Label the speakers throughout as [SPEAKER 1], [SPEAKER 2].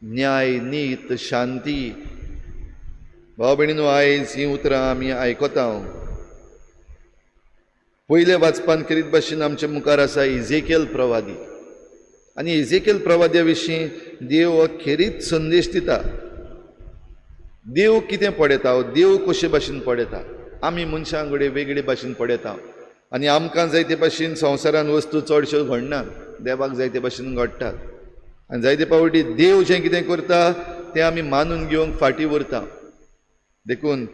[SPEAKER 1] न्याय, नीत, शांती. भाव भयणीनो, आयज ही उतरां आमी आयकता. पयले वाचपान करीत भाशेन आमच्या मुखार आसा इजेकियल प्रवादी. आनी इजेकियल प्रवाद्या विशीं देव हो खेरीत संदेश दिता. देव कितें पळयता, देव कशे भाशेन पळयता. आमी मनशां कडेन वेगळे भाशेन पळयता आनी आमकां जाय ते भाशेन संवसारान वस्तू चडश्यो घडनात, देवाक जाय ते भाशेन घडटात. आनी जायते पावटी देव जें कितें करता तें आमी मानून घेवंक फाटीं उरता. देखून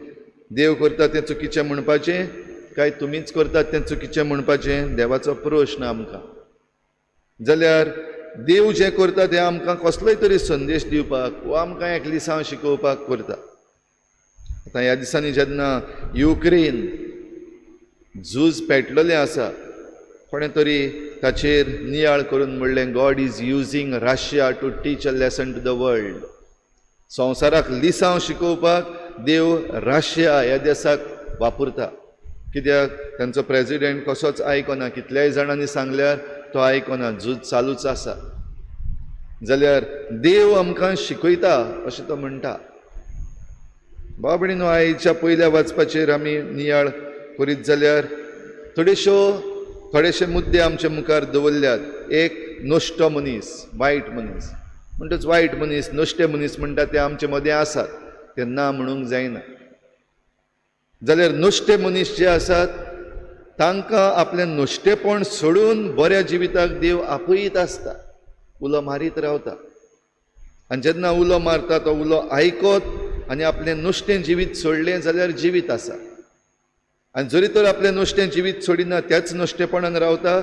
[SPEAKER 1] देव करता तें चुकीचें म्हणपाचें काय तुमीच करतात तें चुकीचें म्हणपाचें देवाचो प्रश्न आमकां. जाल्यार देव जें करता तें आमकां कसलोय तरी संदेश दिवपाक वा आमकां एकलिसांव शिकोवपाक करता. आतां ह्या दिसांनी जेन्ना युक्रेन झूज पेटलेलें आसा, कोणें तरी ताचेर नियाळ करून म्हणलें, God is using Russia to teach a lesson to the world. संवसाराक लिसांव शिकोवपाक देव रशिया ह्या देशाक वापरता. कित्याक तांचो प्रेजिडेंट कसोच आयकना. कितल्याय जाणांनी सांगल्यार तो आयकना. झूज चालूच आसा. जाल्यार देव आमकां शिकयता अशें तो म्हणटा. भाव भयणीनो, आयच्या पयल्या वाचपाचेर आमी नियाळ करीत जाल्यार थोडेशे मुद्दे आमच्या मुखार दवरल्यात. एक, नश्टो मनीस, वायट मनीस. म्हणटच वायट मनीस, नश्टे मनीस म्हणटा ते आमचे मदें आसात, ते ना म्हणूंक जायना. जाल्यार नश्टे मनीस जे आसात तांकां आपलें नश्टेपण सोडून बऱ्या जिविताक देव आपयत आसता, उलो मारीत रावता. आनी जेन्ना उलो मारता तो उलो आयकत आनी आपलें नश्टें जिवीत सोडलें जाल्यार जिवीत आसा. आनी जरी तर आपलें नश्टें जिवीत सोडिना, त्याच नश्टेपणान रावता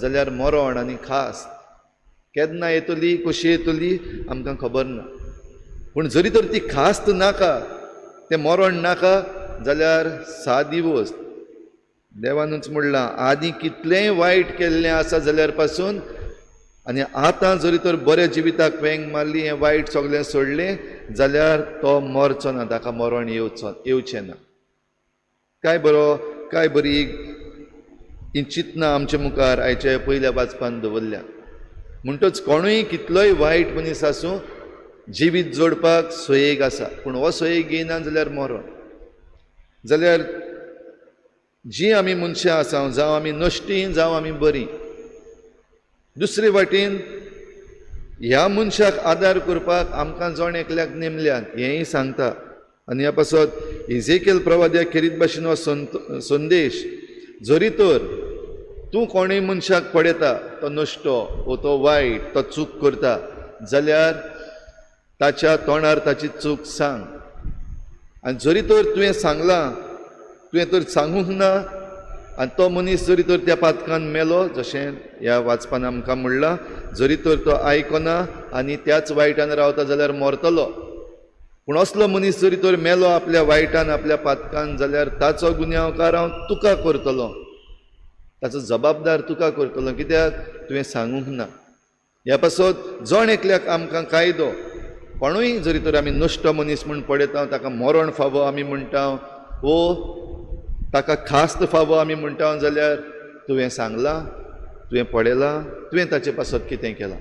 [SPEAKER 1] जाल्यार मरण आनी खास केन्ना येतली, कशी येतली आमकां खबर ना. पूण जरी तर ती खास्त नाका, तें मरण नाका, जाल्यार सादी वस्त. देवानूच म्हणलां, आदी कितलेंय वायट केल्लें आसा जाल्यार पासून आनी आतां जरी तर बऱ्या जिविताक वेंग मारली, हें वायट सगळें सोडलें जाल्यार तो मरचो ना, ताका मरण येवचें ना. काय बरी ही चिंतना आमच्या मुखार आयच्या पयल्या वाचपान दवरल्या. म्हणटच कोणूय कितलोय वायट मनीस आसूं, जिवीत जोडपाक सोयेग आसा. पूण हो सोयेग घेयना जाल्यार मरण. जाल्यार जी आमी मनशां आसा, जावं आमी नश्टीं जावं आमी बरीं, दुसरे वाटेन ह्या मनशाक आदार करपाक आमकां जण एकल्याक नेमल्यात हेंय सांगता. आनी ह्या पासत इजेकियल प्रवाद्या खेरीत भाशेन हो संदेश, जरी तर तूं कोणूय मनशाक पळयता तो नश्टो वो तो वायट, तो चूक करता, जाल्यार ताच्या तोंडार ताची चूक सांग. आनी जरी तर तुवें सांगलां, तुवें तर सांगूंक ना, आनी तो मनीस जरी तर त्या पातकान मेलो, जशें ह्या वाचपान आमकां म्हणलां, जरी तर तो आयकना आनी त्याच वायटान रावता जाल्यार मरतलो. पूण असलो मनीस जरी तर मेलो आपल्या वायटान, आपल्या पातकान, जाल्यार ताचो गुन्यांवकार हांव तुका करतलो, ताचो जबाबदार तुका करतलो, कित्याक तुवें सांगूंक ना. ह्या पासत जण एकल्याक आमकां कायदो, कोणूय जरी तर आमी नश्टो मनीस म्हूण पळयता, ताका मरण फावो आमी म्हणटा, वो ताका खास्त फावो आमी म्हणटा, जाल्यार तुवें सांगलां, तुवें पळयलां, तुवें ताचे पासत कितें केलां.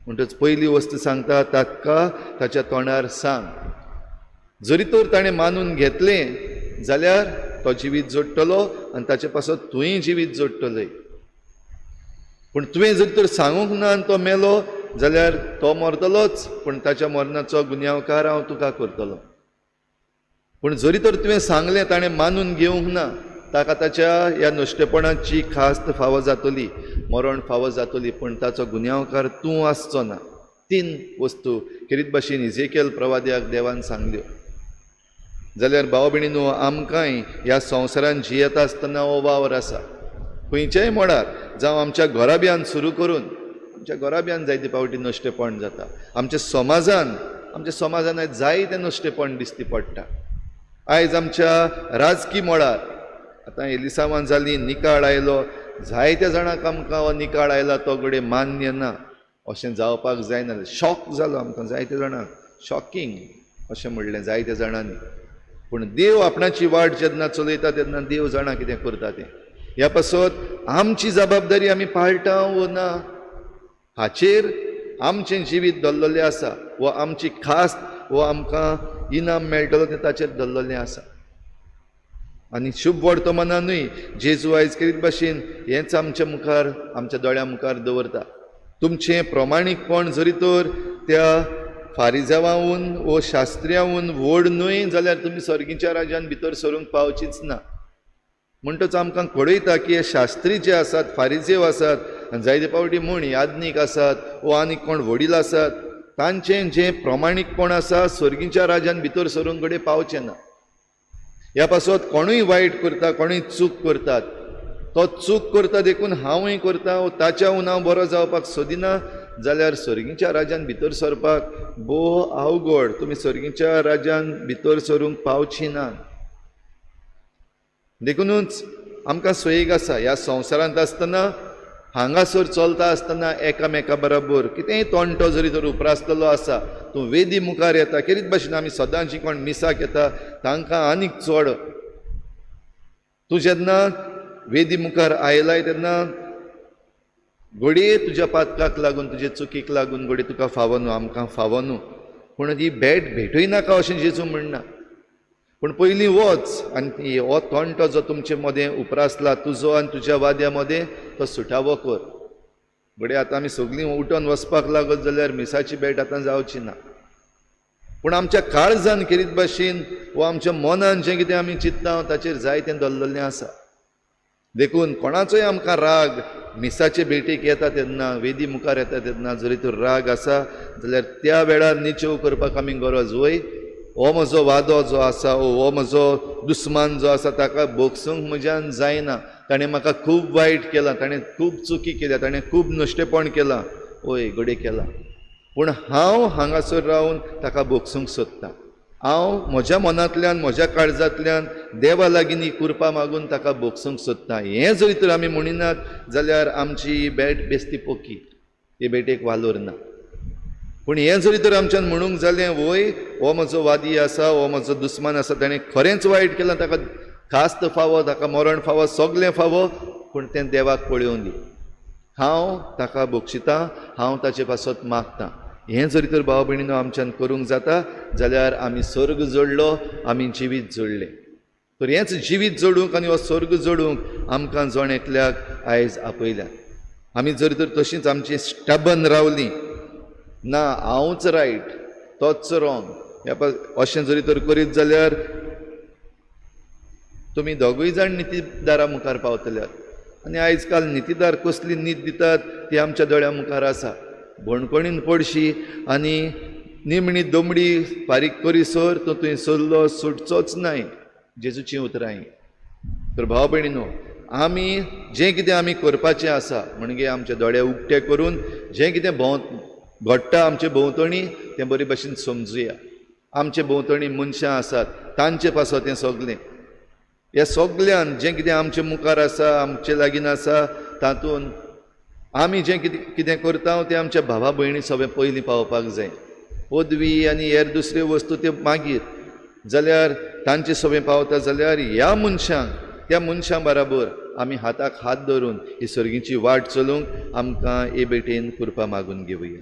[SPEAKER 1] म्हणटच पयली वस्त सांगता, ताका ताच्या तोंडार सांग. जरी तर ताणें मानून घेतलें जाल्यार तो जिवीत जोडटलो आनी ताचे पासत तुवें जिवीत जोडटलें. पूण तुवें जरी तर सांगूंक ना आनी तो मेलो जाल्यार तो मरतलोच, पूण ताच्या मरणाचो गुन्यांवकार हांव तुका करतलो. पूण जरी तर तुवें सांगलें, ताणें मानून घेवंक ना, ताका ताच्या ह्या नश्टेपणाची खास्त फावो जातली, मरण फावो जातली, पूण ताचो गुन्यांवकार तूं आसचो ना. 3 वस्तू खेरीत भाशेन इजेकियल प्रवाद्याक देवान सांगल्यो. जाल्यार भाव भयणीनो, आमकांय ह्या संवसारान जियेता आसतना हो वावर आसा. खंयच्याय मोडार, जावं आमच्या घराब्यान सुरू करून, आमच्या घराब्यान जायते फावटी नश्टेपण जाता. आमच्या समाजान आयज जायते नश्टेपण दिसती पडटा. आयज आमच्या राजकी मोडार आतां एलिसांवां जालीं, निकाळ आयलो, जायत्या जाणांक आमकां हो निकाळ आयला तो घडये मान्य ना अशें जावपाक जायना. शॉक जालो आमकां, जायत्या जाणांक शॉकिंग अशें म्हणलें जायत्या जाणांनी. पूण देव आपणाची वाट जेन्ना चलयता तेन्ना देव जाणा कितें करता तें. ह्या पासत आमची जबाबदारी आमी पाळटा वो ना हाचेर आमचें जिवीत दल्ललें आसा. वो आमची खास्त वो आमकां इनाम मेळटलो तें ताचेर धरलेलें आसा. आनी शुभ वर्तमानानूय जेजू आयज करीत भाशेन हेंच आमच्या मुखार आमच्या दोळ्या मुखार दवरता. तुमचें प्रमाणीकपण जरी तर त्या फारिजावाहून वो शास्त्र्याहून व्हड न्हय जाल्यार तुमी सर्गीच्या राज्यान भितर सरूंक पावचीच ना. म्हणटच आमकां कळयता की हे शास्त्री जे आसात, फारिजेव आसात, आनी जायते फावटी म्हण याज्ञीक आसात वो आनी कोण वडील आसात, तांचें जें प्रमाणीकपण आसा सर्गीच्या राज्यान भितर सरूंक कडेन पावचें ना. ह्या पासत कोणूय वायट करता, कोणूय चूक करतात, तो चूक करता देखून हांवूय करता वो ताच्या हून हांव बरो जावपाक सोदिना जाल्यार सर्गीच्या राज्यान भितर सरपाक भोव अवघड, तुमी सर्गीच्या राज्यान भितर सरूंक पावची ना. देखूनच आमकां सयेक आसा ह्या संवसारांत आसतना, हांगासर चलता आसतना एकामेका बरोबर कितेंय तोंटो जरी तर उप्रासलेलो आसा, तूं वेदी मुखार येता, केरीत भाशेन आमी सदांची कोण मिसाक येता तांकां आनीक चड, तूं जेन्ना वेदी मुखार आयलाय तेन्ना घडये तुज्या पातकाक लागून, तुजे चुकीक लागून घडये तुका फावो न्हू, आमकां फावो न्हू, पूण ही भेट भेटूय नाका अशें जेजू म्हणना. पूण पयलीं वच आनी हो तोंटो जो तुमचे मदें उप्रासला तुजो आनी तुज्या वाद्या मदें तो सुटावो कर. घडये आतां आमी सगळीं उठोन वचपाक लागत जाल्यार मिसाची भेट आतां जावची ना. पूण आमच्या काळजान केरीत भाशेन वो आमच्या मनान जें कितें आमी चिंत्ता ताचेर जायतें दल्ललें आसा. देखून कोणाचोय आमकां राग मिसाचे भेटीक येता तेन्ना, वेदी मुखार येता तेन्ना जरी तर राग आसा जाल्यार त्या वेळार निचेव करपाक आमी गरज. वय हो म्हजो वादो जो आसा, हो म्हजो दुस्मान जो आसा ताका बोगसूंक म्हज्यान जायना, ताणें म्हाका खूब वायट केलां, ताणें खूब चुकी केल्या, ताणें खूब नश्टेपण केलां, वय घडये केलां, पूण हांव हांगासर रावन ताका बोगसूंक सोदतां. हांव म्हज्या मनांतल्यान म्हज्या काळजांतल्यान देवा लागीं ही कृपा मागून ताका बोगसूंक सोदतां. हें जरी तर आमी म्हणिनात जाल्यार आमची भेट बेस्ती पोकी, ही भेटेक वालोर ना. पूण हें जरी तर आमच्यान म्हणूंक जालें, वय हो म्हजो वादी आसा, हो म्हजो दुस्मान आसा, ताणें खरेंच वायट केलां, ताका खास्त फावो, ताका मरण फावो, सगळें फावो, पूण तें देवाक पळोवन दी, हांव ताका बक्षितां, हांव ताचे पासत मागतां. हें जरी तर भाव भयणीनो आमच्यान करूंक जाता जाल्यार आमी सर्ग जोडलो, आमी जिवीत जोडलें. तर हेंच जिवीत जोडूंक आनी हो सर्ग जोडूंक आमकां जण एकल्याक आयज आपयल्यात. आमी जरी तर तशींच आमची स्टबन रावलीं, ना हांवूच रायट तोच रॉंग अशें जरी तर करीत जाल्यार तुमी दोगूय जाण नितीदारा मुखार पावतल्यात. आनी आयज काल नितीदार कसली नीत दितात ती आमच्या दोळ्या मुखार आसा. भणपणीन पडशी आनी निमणी दमडी फारीक करीसर तो तुवें सल्लो सुटचोच नाय, जेजूची उतरां. तर भाव भयणीनो, आमी जें कितें आमी करपाचें आसा म्हणजे आमचे दोळे उक्ते करून जें कितें घडटा आमचे भोंवतणी तें बरे भशेन समजुया. आमचे भोंवतणी मनशां आसात, तांचे पासत तें सगलें. ह्या सगळ्यान जें कितें आमचे मुखार आसा, आमचे लागीं आसा, तातूंत आमी जें कितें करता तें आमच्या भावा भयणी सगळें पयलीं पावपाक जाय. पदवी आनी हेर दुसऱ्यो वस्तू त्यो मागीर, जाल्यार तांचे सगळें पावता जाल्यार ह्या मनशांक, त्या मनशां बराबर आमी हाताक हात धरून ही सर्गीची वाट चलूंक आमकां हे भेटेन कृपा मागून घेवया.